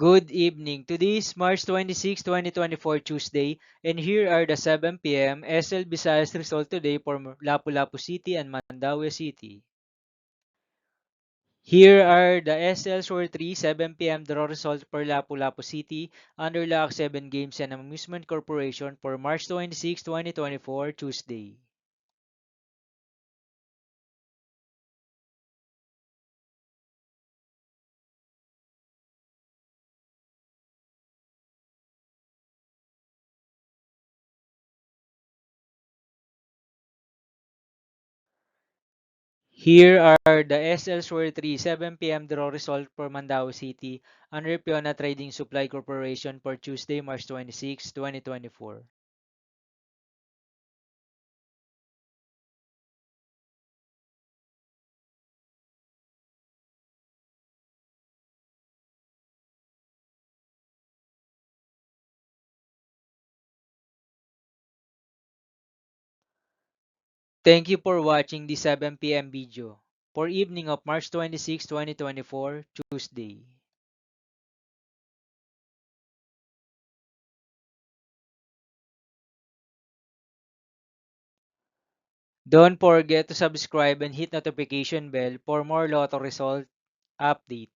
Good evening. Today is March 26, 2024, Tuesday, and here are the 7 p.m. SL Visayas result today for Lapu-Lapu City and Mandaue City. Here are the SL Shore 3 7 p.m. draw results for Lapu-Lapu City, Underlock 7 Games and Amusement Corporation for March 26, 2024, Tuesday. Here are the SL Shore 3 7 p.m. draw result for Mandaue City under Piona Trading Supply Corporation for Tuesday, March 26, 2024. Thank you for watching the 7 p.m. video for evening of March 26, 2024, Tuesday. Don't forget to subscribe and hit notification bell for more lotto result update.